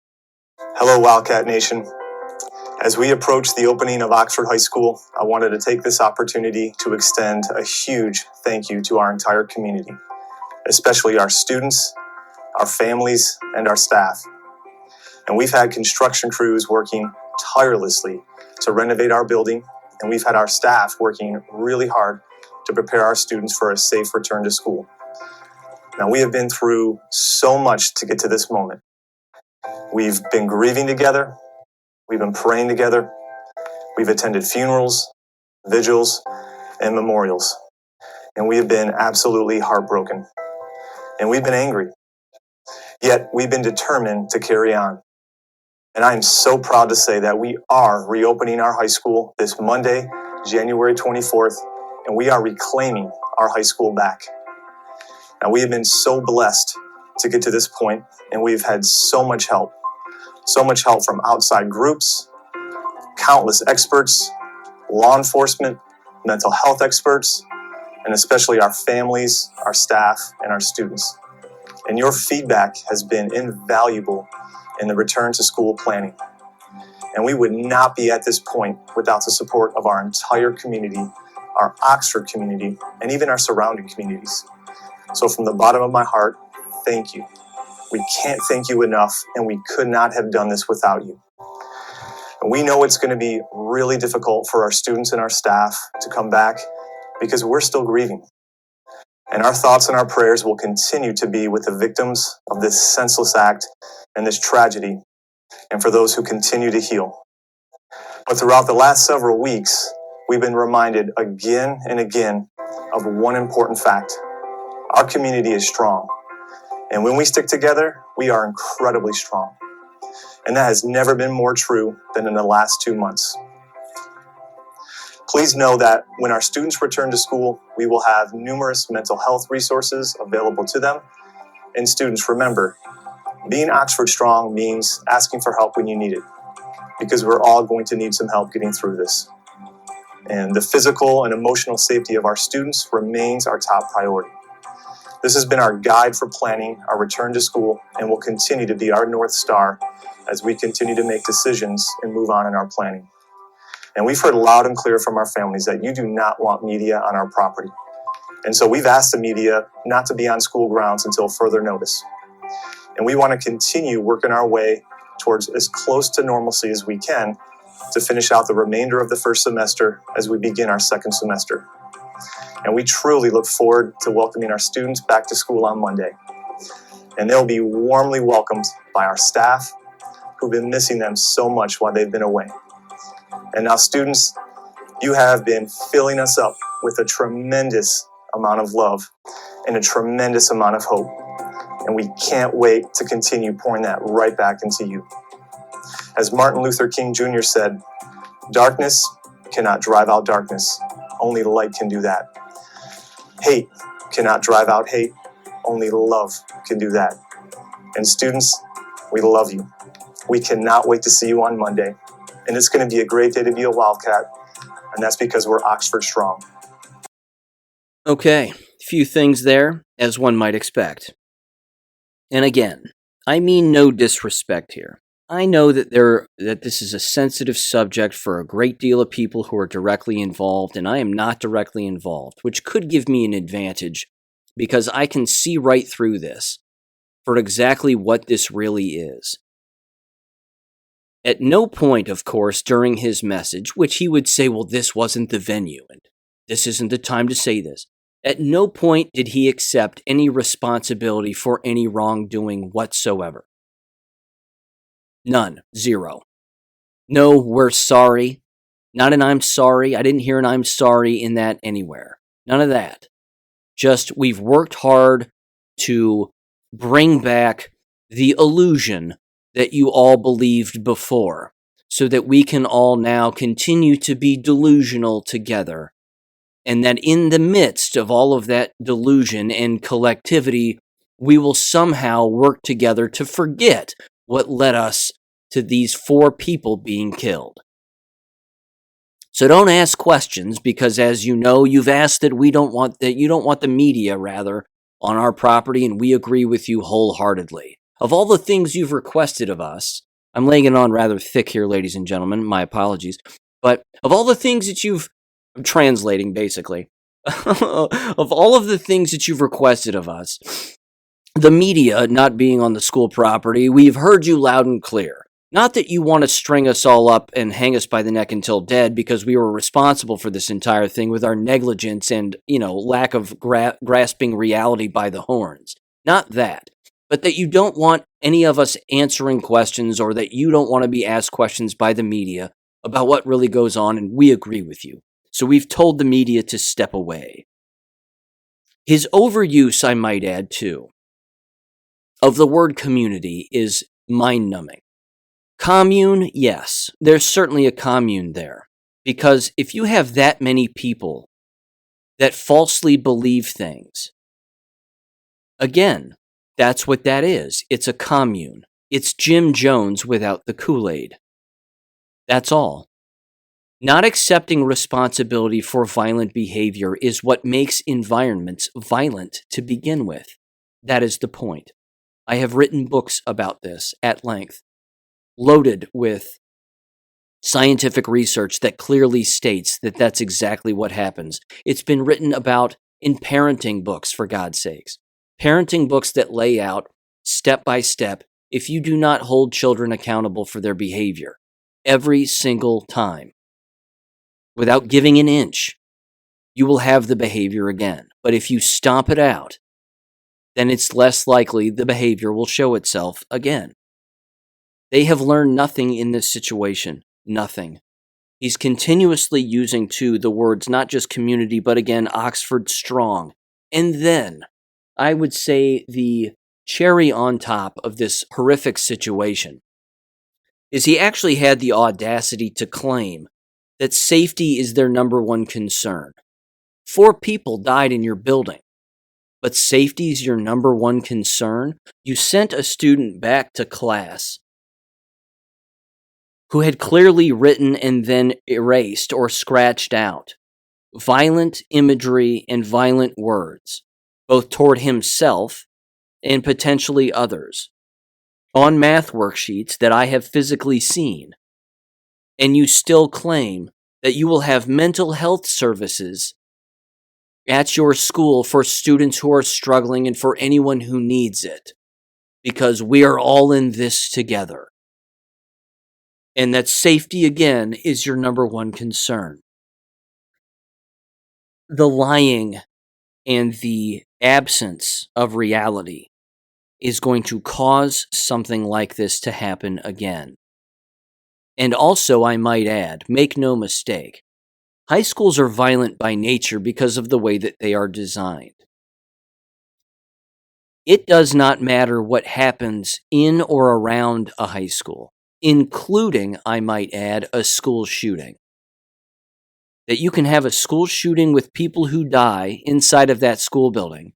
Hello, Wildcat Nation. As we approach the opening of Oxford High School, I wanted to take this opportunity to extend a huge thank you to our entire community, especially our students, our families, and our staff. And we've had construction crews working tirelessly to renovate our building, and we've had our staff working really hard to prepare our students for a safe return to school. Now, we have been through so much to get to this moment. We've been grieving together, we've been praying together, we've attended funerals, vigils, and memorials, and we have been absolutely heartbroken, and we've been angry. Yet, we've been determined to carry on. And I am so proud to say that we are reopening our high school this Monday, January 24th, and we are reclaiming our high school back. Now, we have been so blessed to get to this point, and we've had so much help from outside groups, countless experts, law enforcement, mental health experts, and especially our families, our staff, and our students. And your feedback has been invaluable in the return to school planning. And we would not be at this point without the support of our entire community, our Oxford community, and even our surrounding communities. So from the bottom of my heart, thank you. We can't thank you enough, and we could not have done this without you. And we know it's going to be really difficult for our students and our staff to come back because we're still grieving. And our thoughts and our prayers will continue to be with the victims of this senseless act and this tragedy, and for those who continue to heal. But throughout the last several weeks, we've been reminded again and again of one important fact. Our community is strong. And when we stick together, we are incredibly strong. And that has never been more true than in the last 2 months. Please know that when our students return to school, we will have numerous mental health resources available to them. And students, remember, being Oxford strong means asking for help when you need it, because we're all going to need some help getting through this. And the physical and emotional safety of our students remains our top priority. This has been our guide for planning our return to school and will continue to be our North Star as we continue to make decisions and move on in our planning. And we've heard loud and clear from our families that you do not want media on our property. And so we've asked the media not to be on school grounds until further notice. And we want to continue working our way towards as close to normalcy as we can to finish out the remainder of the first semester as we begin our second semester. And we truly look forward to welcoming our students back to school on Monday. And they'll be warmly welcomed by our staff, who've been missing them so much while they've been away. And now, students, you have been filling us up with a tremendous amount of love and a tremendous amount of hope. And we can't wait to continue pouring that right back into you. As Martin Luther King Jr. said, darkness cannot drive out darkness. Only light can do that. Hate cannot drive out hate. Only love can do that. And students, we love you. We cannot wait to see you on Monday. And it's going to be a great day to be a Wildcat. And that's because we're Oxford strong. Okay, few things there, as one might expect. And again, I mean no disrespect here. I know that this is a sensitive subject for a great deal of people who are directly involved, and I am not directly involved, which could give me an advantage because I can see right through this for exactly what this really is. At no point, of course, during his message, which he would say, well, this wasn't the venue, and this isn't the time to say this. At no point did he accept any responsibility for any wrongdoing whatsoever. None. Zero. No, we're sorry. Not an I'm sorry. I didn't hear an I'm sorry in that anywhere. None of that. Just we've worked hard to bring back the illusion that you all believed before, so that we can all now continue to be delusional together. And that in the midst of all of that delusion and collectivity, we will somehow work together to forget what led us to these 4 people being killed. So don't ask questions, because as you know, you've asked that you don't want the media, rather, on our property, and we agree with you wholeheartedly. Of all the things you've requested of us, I'm laying it on rather thick here, ladies and gentlemen, my apologies, but of all the things that I'm translating, basically, of all of the things that you've requested of us, the media not being on the school property, we've heard you loud and clear. Not that you want to string us all up and hang us by the neck until dead, because we were responsible for this entire thing with our negligence and, lack of grasping reality by the horns. Not that. But that you don't want any of us answering questions, or that you don't want to be asked questions by the media about what really goes on, and we agree with you. So we've told the media to step away. His overuse, I might add too, of the word community is mind-numbing. Commune, yes, there's certainly a commune there. Because if you have that many people that falsely believe things, again, that's what that is. It's a commune. It's Jim Jones without the Kool-Aid. That's all. Not accepting responsibility for violent behavior is what makes environments violent to begin with. That is the point. I have written books about this at length, loaded with scientific research that clearly states that that's exactly what happens. It's been written about in parenting books, for God's sakes. Parenting books that lay out, step by step, if you do not hold children accountable for their behavior, every single time, without giving an inch, you will have the behavior again. But if you stomp it out, then it's less likely the behavior will show itself again. They have learned nothing in this situation. Nothing. He's continuously using, too, the words not just community, but again, Oxford strong. And then, I would say the cherry on top of this horrific situation is he actually had the audacity to claim that safety is their number one concern. 4 people died in your building, but safety is your number one concern? You sent a student back to class who had clearly written and then erased or scratched out violent imagery and violent words, both toward himself and potentially others, on math worksheets that I have physically seen, and you still claim that you will have mental health services at your school for students who are struggling and for anyone who needs it, because we are all in this together. And that safety, again, is your number one concern. The lying and the absence of reality is going to cause something like this to happen again. And also, I might add, make no mistake, high schools are violent by nature because of the way that they are designed. It does not matter what happens in or around a high school, including, I might add, a school shooting. That you can have a school shooting with people who die inside of that school building.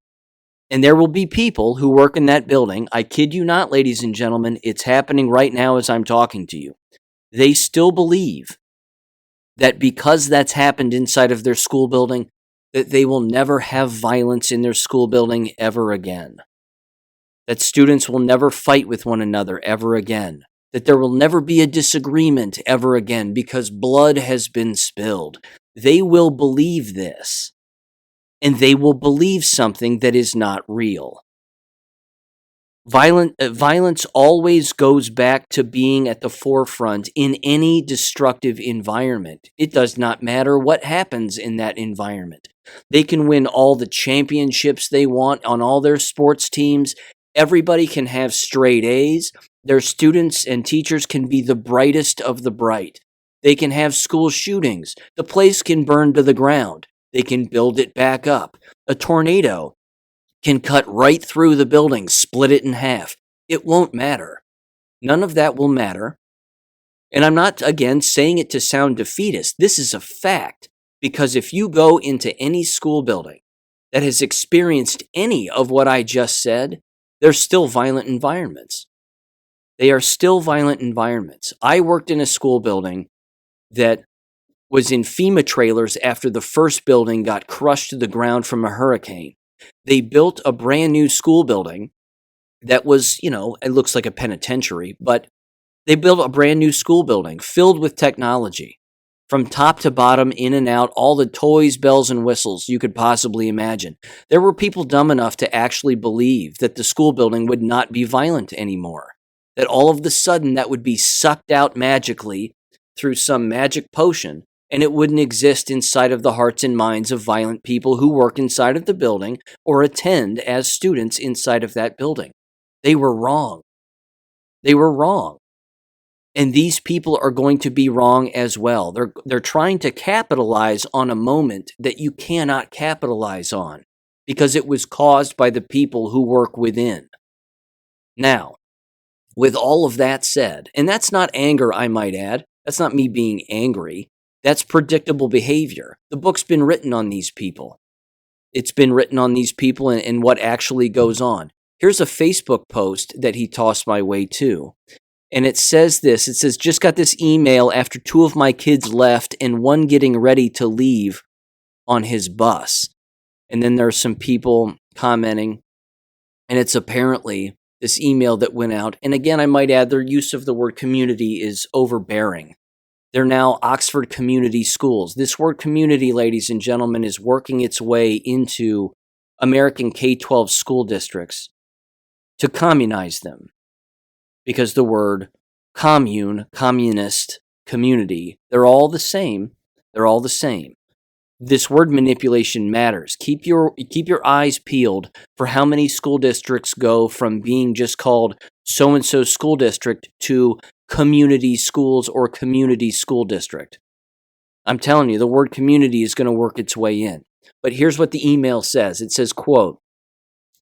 And there will be people who work in that building. I kid you not, ladies and gentlemen, it's happening right now as I'm talking to you. They still believe that because that's happened inside of their school building, that they will never have violence in their school building ever again. That students will never fight with one another ever again. That there will never be a disagreement ever again because blood has been spilled. They will believe this. And they will believe something that is not real. Violence always goes back to being at the forefront in any destructive environment. It does not matter what happens in that environment. They can win all the championships they want on all their sports teams. Everybody can have straight A's. Their students and teachers can be the brightest of the bright. They can have school shootings. The place can burn to the ground. They can build it back up. A tornado can cut right through the building, split it in half. It won't matter. None of that will matter. And I'm not, again, saying it to sound defeatist. This is a fact. Because if you go into any school building that has experienced any of what I just said, they're still violent environments. They are still violent environments. I worked in a school building that was in FEMA trailers after the first building got crushed to the ground from a hurricane. They built a brand new school building that was, it looks like a penitentiary, but they built a brand new school building filled with technology. From top to bottom, in and out, all the toys, bells, and whistles you could possibly imagine. There were people dumb enough to actually believe that the school building would not be violent anymore. That all of a sudden that would be sucked out magically through some magic potion, and it wouldn't exist inside of the hearts and minds of violent people who work inside of the building or attend as students inside of that building. They were wrong. They were wrong. And these people are going to be wrong as well. They're trying to capitalize on a moment that you cannot capitalize on because it was caused by the people who work within. Now, with all of that said, and that's not anger, I might add. That's not me being angry. That's predictable behavior. The book's been written on these people. It's been written on these people and what actually goes on. Here's a Facebook post that he tossed my way too. And it says this. It says, just got this email after 2 of my kids left and one getting ready to leave on his bus. And then there's some people commenting. And it's apparently this email that went out. And again, I might add their use of the word community is overbearing. They're now Oxford Community Schools. This word community, ladies and gentlemen, is working its way into American K12 school districts to communize them. Because the word commune, communist, community, they're all the same. They're all the same. This word manipulation matters. Keep your eyes peeled for how many school districts go from being just called so-and-so school district to community schools or community school district. I'm telling you, the word community is going to work its way in. But here's what the email says. It says, quote,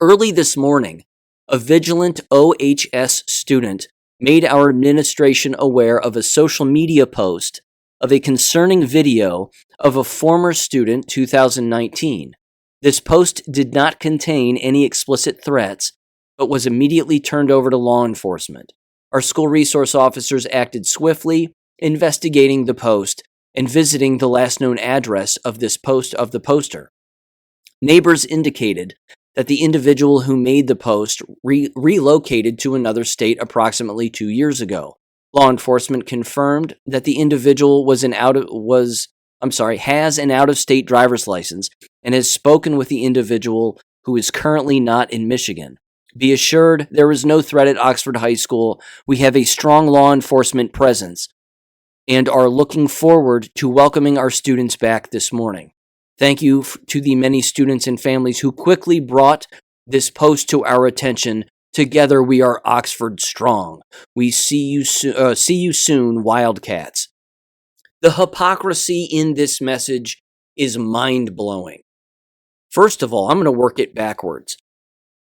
early this morning, a vigilant OHS student made our administration aware of a social media post of a concerning video of a former student, 2019. This post did not contain any explicit threats, but was immediately turned over to law enforcement. Our school resource officers acted swiftly, investigating the post and visiting the last known address of the poster. Neighbors indicated that the individual who made the post relocated to another state approximately 2 years ago. Law enforcement confirmed that the individual has an out-of-state driver's license and has spoken with the individual who is currently not in Michigan. Be assured, there is no threat at Oxford High School. We have a strong law enforcement presence and are looking forward to welcoming our students back this morning. Thank you to the many students and families who quickly brought this post to our attention. Together we are Oxford strong. We see you soon, Wildcats. The hypocrisy in this message is mind-blowing. First of all, I'm going to work it backwards.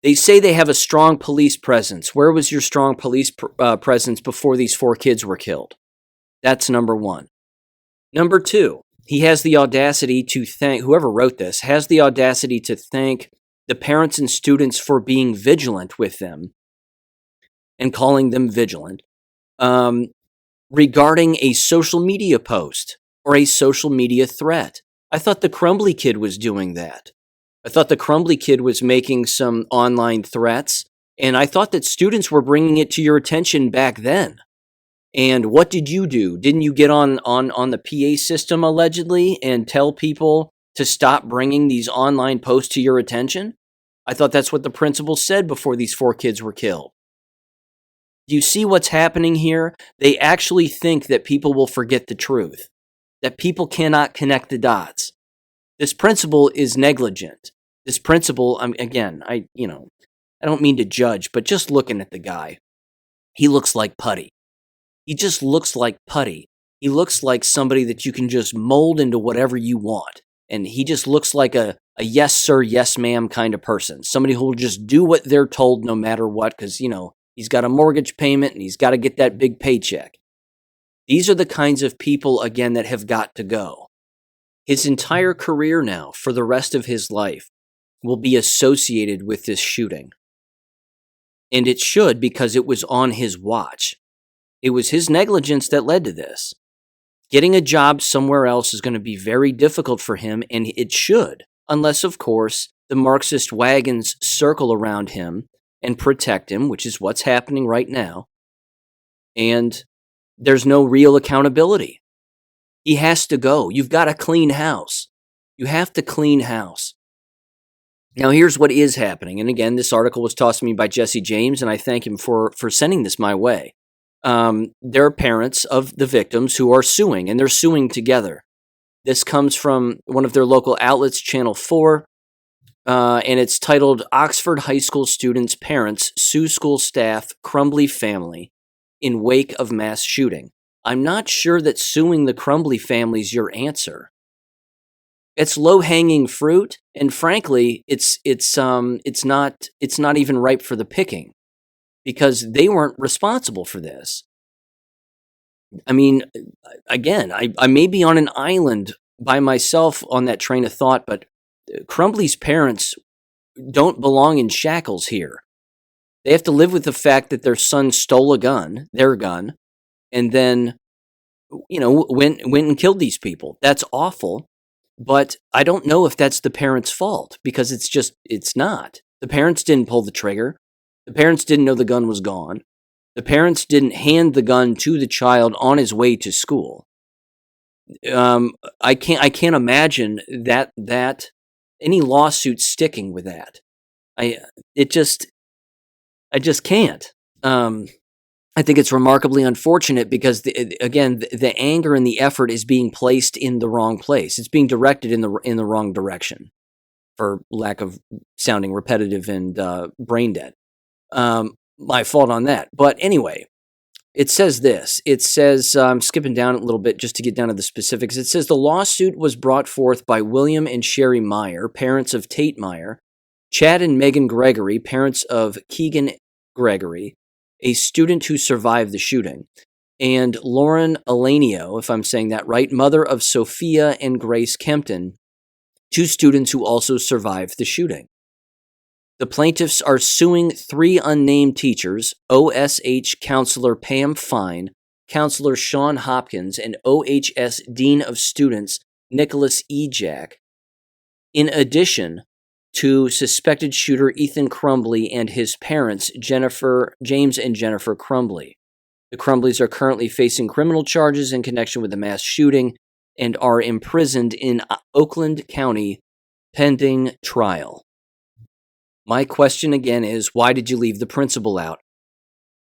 They say they have a strong police presence. Where was your strong police presence before these 4 kids were killed? That's number one. Number two, he has the audacity to thank, whoever wrote this, has the audacity to thank the parents and students for being vigilant with them and calling them vigilant regarding a social media post or a social media threat. I thought the Crumbly kid was doing that. I thought the Crumbly kid was making some online threats, and I thought that students were bringing it to your attention back then. And what did you do? Didn't you get on the PA system, allegedly, and tell people to stop bringing these online posts to your attention? I thought that's what the principal said before these 4 kids were killed. Do you see what's happening here? They actually think that people will forget the truth, that people cannot connect the dots. This principal is negligent. This principal, again, I don't mean to judge, but just looking at the guy, he looks like putty. He just looks like putty. He looks like somebody that you can just mold into whatever you want. And he just looks like a yes sir, yes ma'am kind of person. Somebody who will just do what they're told no matter what, because, he's got a mortgage payment and he's got to get that big paycheck. These are the kinds of people, again, that have got to go. His entire career now, for the rest of his life, will be associated with this shooting. And it should, because it was on his watch. It was his negligence that led to this. Getting a job somewhere else is going to be very difficult for him, and it should, unless, of course, the Marxist wagons circle around him and protect him, which is what's happening right now, and there's no real accountability. He has to go. You've got to clean house. You have to clean house. Now, here's what is happening. And again, this article was tossed to me by Jesse James, and I thank him for sending this my way. There are parents of the victims who are suing, and they're suing together. This comes from one of their local outlets, Channel 4, and it's titled, Oxford High School Students' Parents Sue School Staff, Crumbly Family in Wake of Mass Shooting. I'm not sure that suing the Crumbly family is your answer. It's low-hanging fruit, and frankly, it's not even ripe for the picking, because they weren't responsible for this. I mean, again, I may be on an island by myself on that train of thought, but Crumbly's parents don't belong in shackles here. They have to live with the fact that their son stole their gun, and then, went and killed these people. That's awful, but I don't know if that's the parents' fault, because it's not. The parents didn't pull the trigger. The parents didn't know the gun was gone. The parents didn't hand the gun to the child on his way to school. I can't imagine that any lawsuit sticking with that. I just can't. I think it's remarkably unfortunate because the anger and the effort is being placed in the wrong place. It's being directed in the wrong direction, for lack of sounding repetitive and brain dead. My fault on that. But anyway, it says this. It says, I'm skipping down a little bit just to get down to the specifics. It says the lawsuit was brought forth by William and Sherry Meyer, parents of Tate Meyer, Chad and Megan Gregory, parents of Keegan Gregory, a student who survived the shooting, and Lauren Alanio, if I'm saying that right, mother of Sophia and Grace Kempton, 2 students who also survived the shooting. The plaintiffs are suing 3 unnamed teachers, OSH counselor Pam Fine, counselor Sean Hopkins, and OHS Dean of Students Nicholas E. Jack. In addition, to suspected shooter Ethan Crumbley and his parents, James and Jennifer Crumbley. The Crumbleys are currently facing criminal charges in connection with the mass shooting and are imprisoned in Oakland County pending trial. My question again is, why did you leave the principal out?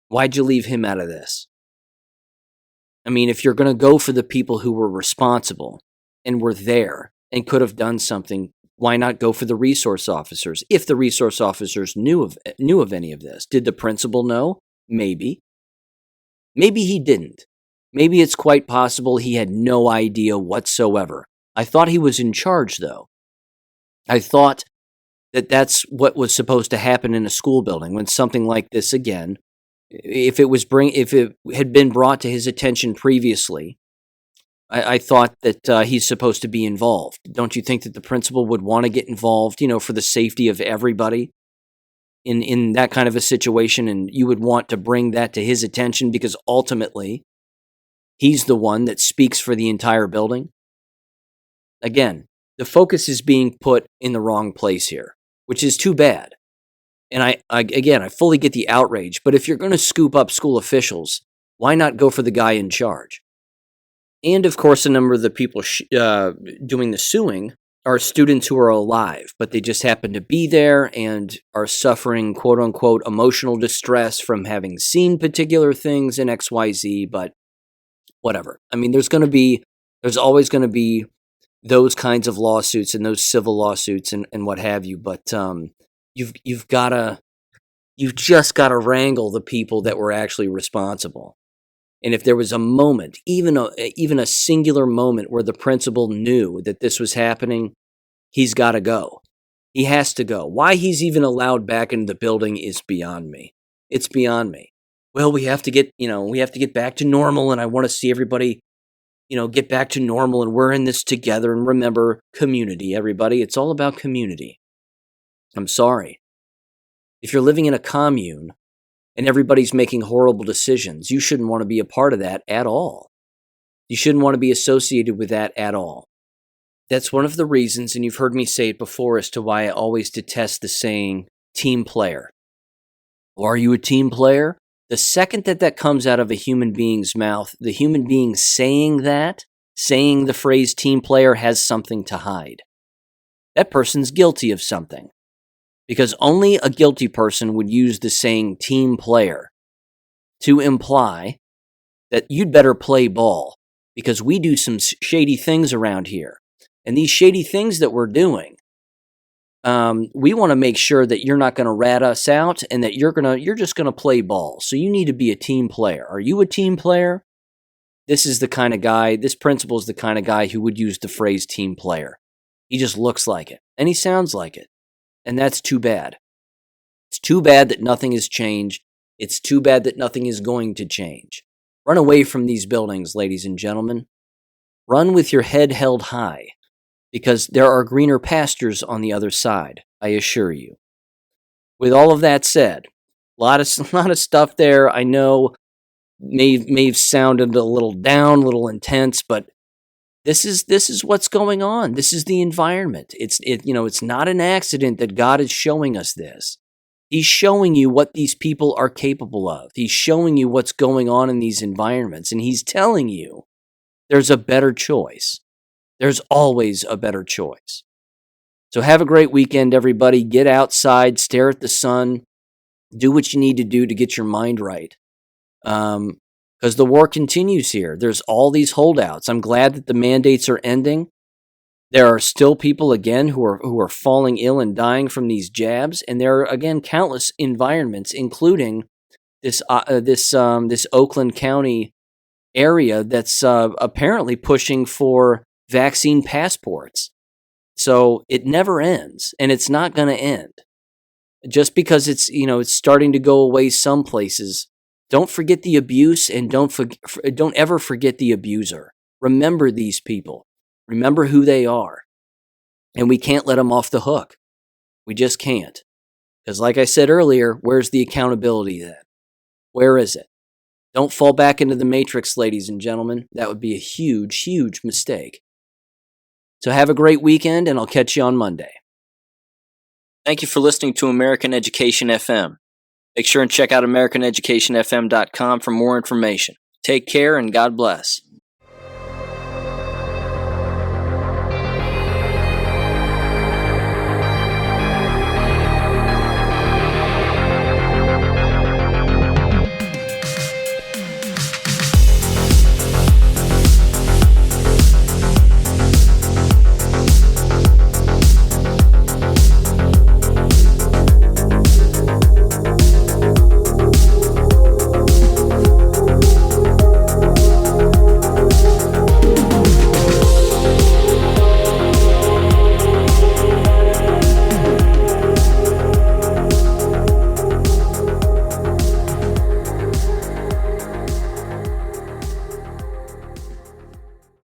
Why'd you leave him out of this? I mean, if you're going to go for the people who were responsible and were there and could have done something, why not go for the resource officers? If the resource officers knew of any of this, did the principal know? Maybe. Maybe he didn't. Maybe it's quite possible he had no idea whatsoever. I thought he was in charge, though. I thought that that's what was supposed to happen in a school building when something like this, again, if it had been brought to his attention previously, I thought that he's supposed to be involved. Don't you think that the principal would want to get involved, for the safety of everybody in that kind of a situation, and you would want to bring that to his attention because ultimately he's the one that speaks for the entire building? Again, the focus is being put in the wrong place here, which is too bad. And I fully get the outrage, but if you're going to scoop up school officials, why not go for the guy in charge? And of course, a number of the people doing the suing are students who are alive, but they just happen to be there and are suffering quote unquote emotional distress from having seen particular things in XYZ, but whatever. I mean, there's always going to be those kinds of lawsuits and those civil lawsuits and what have you, but you've just got to wrangle the people that were actually responsible. And if there was a moment, even a singular moment where the principal knew that this was happening, he's got to go. He has to go. Why he's even allowed back into the building is beyond me. It's beyond me. Well, we have to get back to normal, and I want to see everybody, get back to normal, and we're in this together. And remember, community, everybody. It's all about community. I'm sorry. If you're living in a commune and everybody's making horrible decisions, you shouldn't want to be a part of that at all. You shouldn't want to be associated with that at all. That's one of the reasons, and you've heard me say it before, as to why I always detest the saying team player. Are you a team player? The second that comes out of a human being's mouth, the human being saying the phrase team player has something to hide. That person's guilty of something. Because only a guilty person would use the saying team player to imply that you'd better play ball because we do some shady things around here. And these shady things that we're doing, we want to make sure that you're not going to rat us out and that you're just going to play ball. So you need to be a team player. Are you a team player? This principal is the kind of guy who would use the phrase team player. He just looks like it and he sounds like it. And that's too bad. It's too bad that nothing has changed. It's too bad that nothing is going to change. Run away from these buildings, ladies and gentlemen. Run with your head held high, because there are greener pastures on the other side, I assure you. With all of that said, a lot of stuff there I know may have sounded a little down, a little intense, but This is what's going on. This is the environment. It's not an accident that God is showing us this. He's showing you what these people are capable of. He's showing you what's going on in these environments, and he's telling you there's a better choice. There's always a better choice. So have a great weekend, everybody. Get outside, stare at the sun, do what you need to do to get your mind right. Because the war continues here. There's all these holdouts. I'm glad that the mandates are ending. There are still people, again, who are falling ill and dying from these jabs. And there are, again, countless environments, including this Oakland County area that's apparently pushing for vaccine passports. So it never ends, and it's not going to end. Just because it's starting to go away some places, don't forget the abuse, and don't ever forget the abuser. Remember these people. Remember who they are. And we can't let them off the hook. We just can't. Because like I said earlier, where's the accountability then? Where is it? Don't fall back into the matrix, ladies and gentlemen. That would be a huge, huge mistake. So have a great weekend, and I'll catch you on Monday. Thank you for listening to American Education FM. Make sure and check out AmericanEducationFM.com for more information. Take care and God bless.